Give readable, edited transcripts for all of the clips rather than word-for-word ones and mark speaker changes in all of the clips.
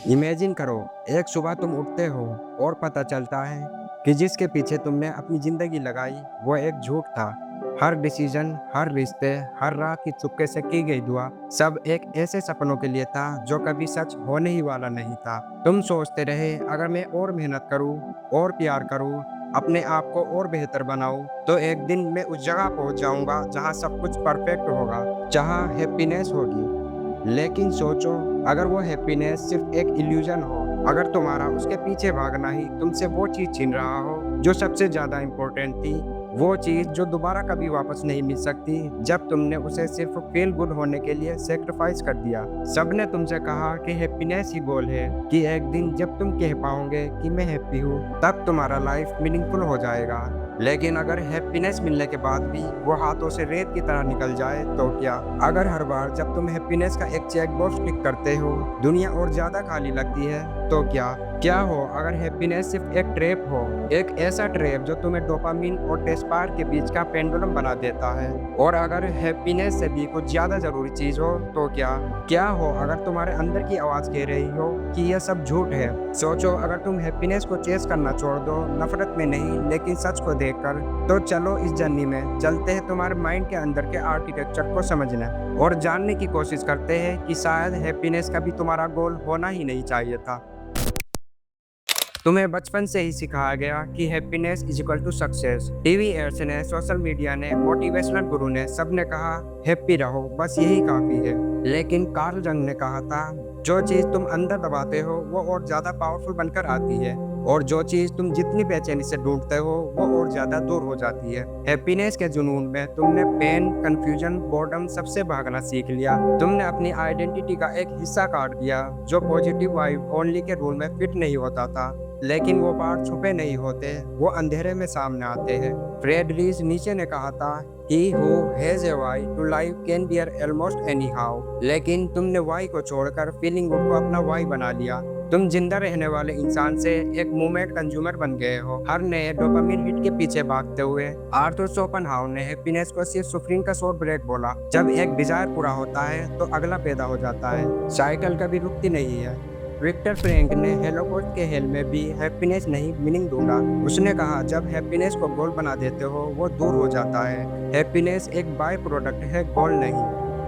Speaker 1: Imagine करो, एक सुबह तुम उठते हो और पता चलता है कि जिसके पीछे तुमने अपनी जिंदगी लगाई वो एक झूठ था। हर डिसीजन, हर रिश्ते, हर रात की चुपके से की गई दुआ, सब एक ऐसे सपनों के लिए था जो कभी सच होने ही वाला नहीं था। तुम सोचते रहे, अगर मैं और मेहनत करूं और प्यार करूं, अपने आप को और बेहतर बनाऊं, तो एक दिन मैं उस जगह पहुंच जाऊंगा जहां सब कुछ परफेक्ट होगा, जहां हैप्पीनेस होगी। लेकिन सोचो, अगर वो हैप्पीनेस सिर्फ एक इल्यूजन हो, अगर तुम्हारा उसके पीछे भागना ही तुमसे वो चीज छीन रहा हो जो सबसे ज्यादा इम्पोर्टेंट थी, वो चीज जो दोबारा कभी वापस नहीं मिल सकती, जब तुमने उसे सिर्फ फील गुड होने के लिए सेक्रीफाइस कर दिया। सबने तुमसे कहा कि हैप्पीनेस ही गोल है, कि एक दिन जब तुम कह पाओगे कि मैं हैप्पी हूँ, तब तुम्हारा लाइफ मीनिंगफुल हो जाएगा। लेकिन अगर हैप्पीनेस मिलने के बाद भी वो हाथों से रेत की तरह निकल जाए तो क्या? अगर हर बार जब तुम हैप्पीनेस का एक चेक बॉक्स टिक करते हो दुनिया और ज्यादा खाली लगती है तो क्या? क्या हो अगर हैप्पीनेस सिर्फ एक ट्रैप हो, एक ऐसा ट्रैप जो तुम्हें डोपामिन और डेस्पायर के बीच का पेंडुलम बना देता है? और अगर हैप्पीनेस से भी कुछ ज्यादा जरूरी चीज हो तो क्या? क्या हो अगर तुम्हारे अंदर की आवाज कह रही हो कि यह सब झूठ है? सोचो, अगर तुम हैप्पीनेस को चेस करना छोड़ दो, नफरत में नहीं लेकिन सच को देखकर, तो चलो इस जर्नी में चलते हैं तुम्हारे माइंड के अंदर के आर्किटेक्चर को समझने और जानने की कोशिश करते हैं कि शायद हैप्पीनेस का भी तुम्हारा गोल होना ही नहीं चाहिए था। तुम्हें बचपन से ही सिखाया गया कि happiness is equal to success. TV ads ने, सोशल मीडिया ने, मोटिवेशनल गुरु ने, सबने कहा हैप्पी रहो, बस यही काफी है। लेकिन कार्ल जंग ने कहा था, जो चीज तुम अंदर दबाते हो वो और ज्यादा पावरफुल बनकर आती है, और जो चीज तुम जितनी बेचैनी से ढूंढते हो वो और ज्यादा दूर हो जाती है। हैप्पीनेस के जुनून में तुमने पेन, कंफ्यूजन, बोर्डम सबसे भागना सीख लिया। तुमने अपनी आइडेंटिटी का एक हिस्सा काट दिया जो पॉजिटिव वाइब ओनली के रूल में फिट नहीं होता था। लेकिन वो पार्ट छुपे नहीं होते, वो अंधेरे में सामने आते हैं। फ्रेडरिच नीचे ने कहा था, He who has a why to life can bear almost anyhow। लेकिन तुमने वाई को छोड़कर फीलिंग गुड को अपना वाई बना लिया। तुम जिंदा रहने वाले इंसान से एक मूवमेंट कंज्यूमर बन गए हो, हर नए डोपामिन हिट के पीछे भागते हुए। आर्थर शोपेनहावर ने हैप्पीनेस को सिर्फ सफरिंग का शॉर्ट ब्रेक बोला। जब एक डिजायर पूरा होता है तो अगला पैदा हो जाता है, साइकिल कभी रुकती नहीं है। विक्टर फ्रैंक ने हेलोकॉस्ट के हेल में भी हैप्पीनेस नहीं मीनिंग ढूंढा। उसने कहा, जब हैप्पीनेस को गोल बना देते हो वो दूर हो जाता है। हैप्पीनेस एक बाय प्रोडक्ट है, गोल नहीं।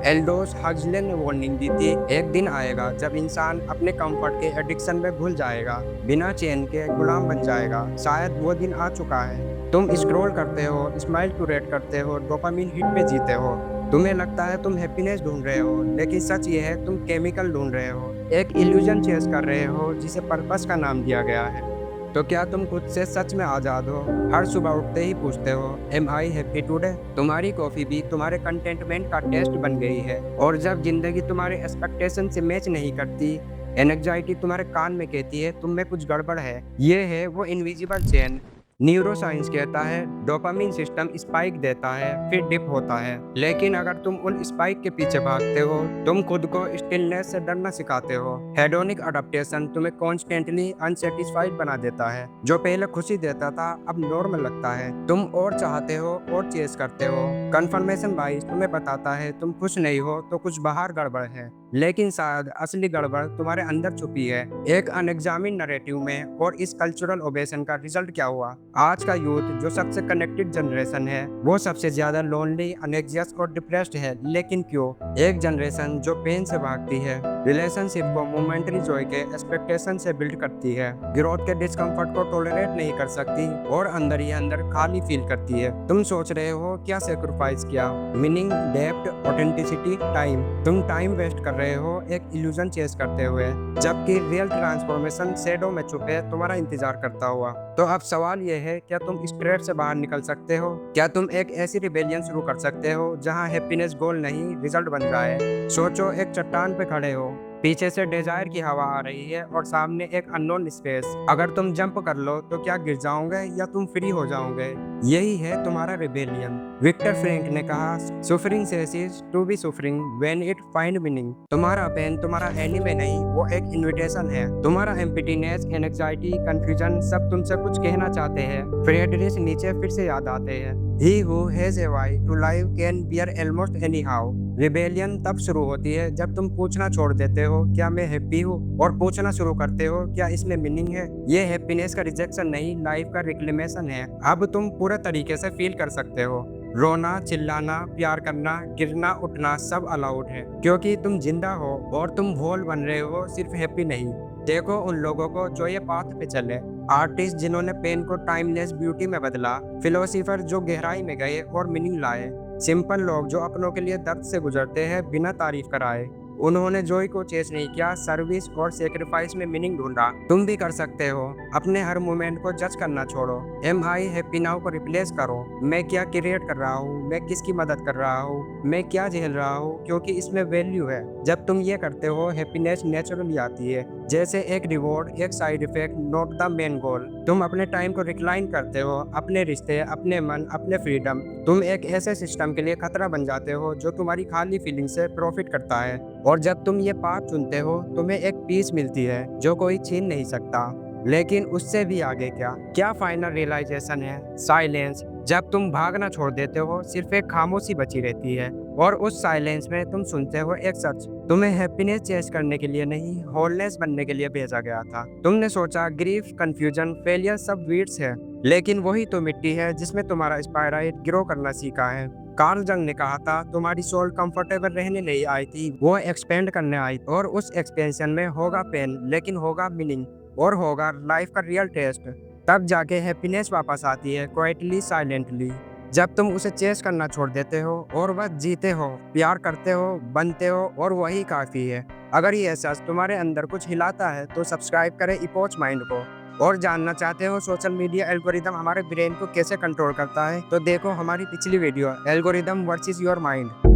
Speaker 1: एल्डोस हक्सले ने वार्निंग दी थी, एक दिन आएगा जब इंसान अपने कंफर्ट के एडिक्शन में भूल जाएगा, बिना चैन के गुलाम बन जाएगा। शायद वो दिन आ चुका है। तुम स्क्रॉल करते हो, स्माइल क्यूरेट करते हो, डोपामिन हिट पे जीते हो। तुम्हें लगता है तुम हैप्पीनेस ढूंढ रहे हो, लेकिन सच ये है तुम केमिकल ढूंढ रहे हो, एक इल्यूजन चेस कर रहे हो जिसे पर्पस का नाम दिया गया है। तो क्या तुम खुद से सच में आजाद हो? हर सुबह उठते ही पूछते हो, एम आई हैप्पी टुडे? तुम्हारी कॉफी भी तुम्हारे कंटेंटमेंट का टेस्ट बन गई है। और जब जिंदगी तुम्हारे एक्सपेक्टेशन से मैच नहीं करती, एंग्जाइटी तुम्हारे कान में कहती है तुम में कुछ गड़बड़ है। ये है वो इनविजिबल चेन। न्यूरो साइंस कहता है डोपामिन सिस्टम स्पाइक देता है, फिर डिप होता है। लेकिन अगर तुम उन स्पाइक के पीछे भागते हो, तुम खुद को स्टिलनेस से डरना सिखाते हो। हेडोनिक अडेप्टेशन तुम्हें कॉन्स्टेंटली अनसेटिस्फाइड बना देता है। जो पहले खुशी देता था अब नॉर्मल लगता है। तुम और चाहते हो और चेस करते हो। कंफर्मेशन बाइस तुम्हें बताता है तुम खुश नहीं हो तो कुछ बाहर गड़बड़ है, लेकिन शायद असली गड़बड़ तुम्हारे अंदर छुपी है, एक अनएग्जामिन नैरेटिव में। और इस कल्चरल ओबेशन का रिजल्ट क्या हुआ? आज का यूथ जो सबसे कनेक्टेड जनरेशन है, वो सबसे ज्यादा लोनली, अनएग्जियस और डिप्रेस्ड है। लेकिन क्यों? एक जनरेशन जो पेन से भागती है, रिलेशनशिप को मोमेंटरी जॉय के एक्सपेक्टेशन से बिल्ड करती है, ग्रोथ के डिस्कम्फर्ट को टॉलरेट नहीं कर सकती और अंदर ही अंदर खाली फील करती है। तुम सोच रहे हो क्या सेक्रीफाइस किया? Meaning, depth, authenticity, time. तुम टाइम वेस्ट कर रहे हो एक इल्यूजन चेस करते हुए, जबकि रियल ट्रांसफॉर्मेशन शैडो में छुपे तुम्हारा इंतजार करता हुआ। तो अब सवाल यह है, क्या तुम इस ट्रैप से बाहर निकल सकते हो? क्या तुम एक ऐसी रिबेलियन शुरू कर सकते हो जहां हैप्पीनेस गोल नहीं रिजल्ट बन जाए? सोचो, एक चट्टान पे खड़े हो, पीछे से डिजायर की हवा आ रही है और सामने एक अननोन स्पेस। अगर तुम जंप कर लो तो क्या गिर जाओगे या तुम फ्री हो जाओगे? यही है तुम्हारा रिबेलियन। विक्टर फ्रैंक ने कहा, suffering ceases to be suffering when it find meaning. तुम्हारा पेन तुम्हारा एनिमे नहीं, वो एक इनविटेशन है। तुम्हारा एम्प्टीनेस, एंग्जाइटी, कंफ्यूजन सब तुमसे कुछ कहना चाहते हैं। फ्रेडरिच नीचे फिर से याद आते हैं, He who has a why to live can bear almost anyhow. Rebellion तब शुरू होती है जब तुम पूछना छोड़ देते हो क्या मैं हैप्पी हूँ और पूछना शुरू करते हो क्या इसमें मीनिंग है। ये हैप्पीनेस का रिजेक्शन नहीं, लाइफ का रिक्लेमेशन है। अब तुम पूरे तरीके से फील कर सकते हो। रोना, चिल्लाना, प्यार करना, गिरना, उठना सब अलाउड है क्योंकि तुम जिंदा हो और तुम होल बन रहे हो, सिर्फ हैप्पी नहीं। देखो उन लोगों को जो ये पाथ पे चले, आर्टिस्ट जिन्होंने पेन को टाइमलेस ब्यूटी में बदला, फिलोसोफर जो गहराई में गए और मीनिंग लाए, सिंपल लोग जो अपनों के लिए दर्द से गुजरते हैं बिना तारीफ कराए। उन्होंने जॉय को चेस नहीं किया, सर्विस और सेक्रीफाइस में मीनिंग ढूंढा। तुम भी कर सकते हो। अपने हर मोमेंट को जज करना छोड़ो। एम आई हैप्पी नाउ को रिप्लेस करो। मैं क्या क्रिएट कर रहा हूँ, मैं किसकी मदद कर रहा हूँ, मैं क्या झेल रहा हूँ, क्योंकि इसमें वैल्यू है। जब तुम ये करते हो हैप्पीनेस नेचुरली आती है, जैसे एक रिवॉर्ड, एक side effect, not the main goal. तुम अपने टाइम को रिक्लाइन करते हो, अपने रिश्ते, अपने मन, अपने फ्रीडम। तुम एक ऐसे सिस्टम के लिए खतरा बन जाते हो जो तुम्हारी खाली फीलिंग से प्रॉफिट करता है। और जब तुम ये पाथ चुनते हो तुम्हें एक पीस मिलती है जो कोई छीन नहीं सकता। लेकिन उससे भी आगे क्या फाइनल रियलाइजेशन है? साइलेंस। जब तुम भागना छोड़ देते हो सिर्फ एक खामोशी बची रहती है और उस साइलेंस में तुम सुनते हो एक सच। तुम्हें हैप्पीनेस चेस करने के लिए नहीं, होलनेस बनने के लिए भेजा गया था। तुमने सोचा ग्रीफ, कंफ्यूजन, फेलियर सब वीड्स है, लेकिन वही तो मिट्टी है जिसमें तुम्हारा स्पाइराइट ग्रो करना सीखा है। कार्ल जंग ने कहा था तुम्हारी सोल कंफर्टेबल रहने नहीं आई थी, वो एक्सपेंड करने आई, और उस एक्सपेंशन में होगा पेन लेकिन होगा मीनिंग और होगा लाइफ का रियल टेस्ट। तब जाके हैप्पीनेस वापस आती है, क्वाइटली, साइलेंटली। जब तुम उसे चेस करना छोड़ देते हो और बस जीते हो, प्यार करते हो, बनते हो, और वही काफी है। अगर ये एहसास तुम्हारे अंदर कुछ हिलाता है तो सब्सक्राइब करें इपोच माइंड को। और जानना चाहते हो सोशल मीडिया एल्गोरिदम हमारे ब्रेन को कैसे कंट्रोल करता है, तो देखो हमारी पिछली video algorithm versus your mind.